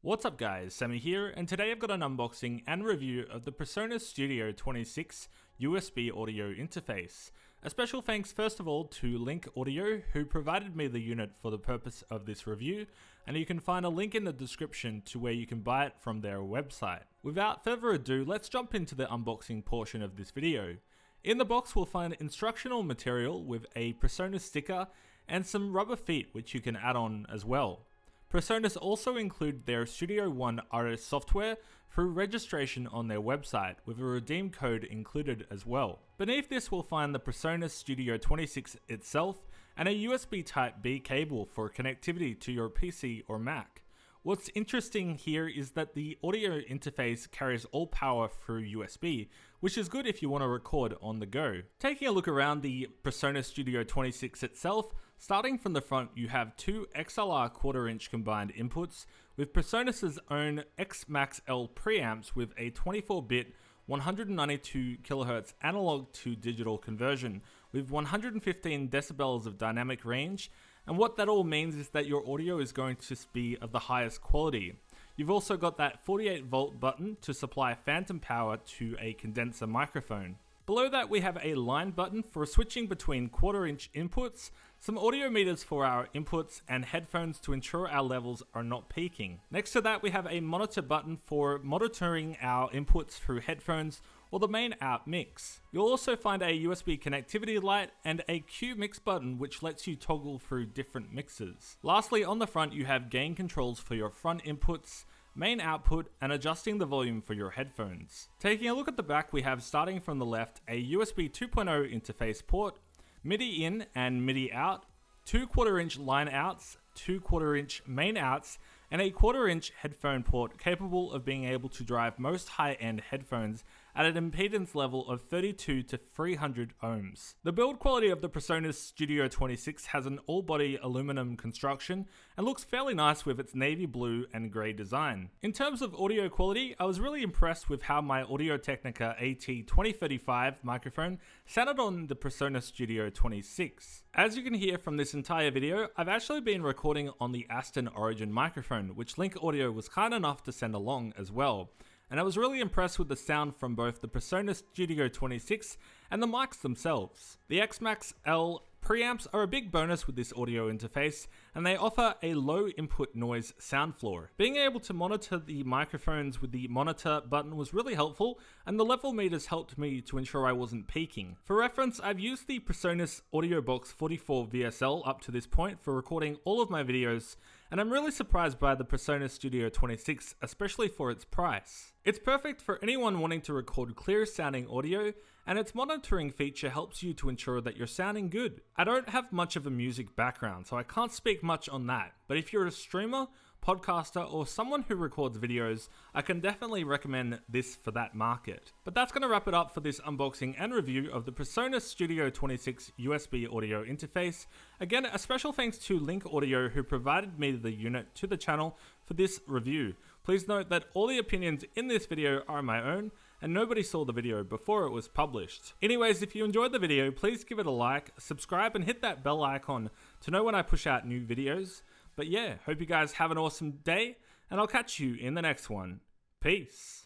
What's up guys, Sammy here, and today I've got an unboxing and review of the PreSonus Studio 26 USB audio interface. A special thanks first of all to Link Audio, who provided me the unit for the purpose of this review, and you can find a link in the description to where you can buy it from their website. Without further ado, let's jump into the unboxing portion of this video. In the box we'll find instructional material with a PreSonus sticker and some rubber feet which you can add on as well. PreSonus also include their Studio One artist software through registration on their website, with a redeem code included as well. Beneath this we'll find the PreSonus Studio 26 itself and a USB Type-B cable for connectivity to your PC or Mac. What's interesting here is that the audio interface carries all power through USB, which is good if you want to record on the go. Taking a look around the PreSonus Studio 26 itself, starting from the front you have two XLR 1/4" combined inputs with PreSonus's own X-Max-L preamps with a 24-bit 192 kHz analog to digital conversion with 115 decibels of dynamic range, and what that all means is that your audio is going to be of the highest quality. You've also got that 48 volt button to supply phantom power to a condenser microphone. Below that we have a line button for switching between 1/4" inputs, some audio meters for our inputs, and headphones to ensure our levels are not peaking. Next to that we have a monitor button for monitoring our inputs through headphones or the main out mix. You'll also find a USB connectivity light and a Q mix button which lets you toggle through different mixes. Lastly, on the front you have gain controls for your front inputs, main output, and adjusting the volume for your headphones. Taking a look at the back, we have, starting from the left, a USB 2.0 interface port, MIDI in and MIDI out, two 1/4" line outs, two 1/4" main outs, and a 1/4" headphone port capable of being able to drive most high-end headphones at an impedance level of 32 to 300 ohms. The build quality of the PreSonus Studio 26 has an all-body aluminum construction and looks fairly nice with its navy blue and grey design. In terms of audio quality, I was really impressed with how my Audio-Technica AT2035 microphone sounded on the PreSonus Studio 26. As you can hear from this entire video, I've actually been recording on the Aston Origin microphone, which Link Audio was kind enough to send along as well. And I was really impressed with the sound from both the PreSonus Studio 26 and the mics themselves. The X-Max-L preamps are a big bonus with this audio interface, and they offer a low input noise sound floor. Being able to monitor the microphones with the monitor button was really helpful, and the level meters helped me to ensure I wasn't peaking. For reference, I've used the PreSonus Audio Box 44 VSL up to this point for recording all of my videos, and I'm really surprised by the PreSonus Studio 26, especially for its price. It's perfect for anyone wanting to record clear sounding audio, and its monitoring feature helps you to ensure that you're sounding good. I don't have much of a music background, so I can't speak much on that, but if you're a streamer, podcaster, or someone who records videos, I can definitely recommend this for that market. But that's going to wrap it up for this unboxing and review of the PreSonus Studio 26 USB audio interface. Again, a special thanks to Link Audio, who provided me the unit to the channel for this review. Please note that all the opinions in this video are my own, and nobody saw the video before it was published. Anyways, if you enjoyed the video, please give it a like, subscribe, and hit that bell icon to know when I push out new videos. But yeah, hope you guys have an awesome day, and I'll catch you in the next one. Peace.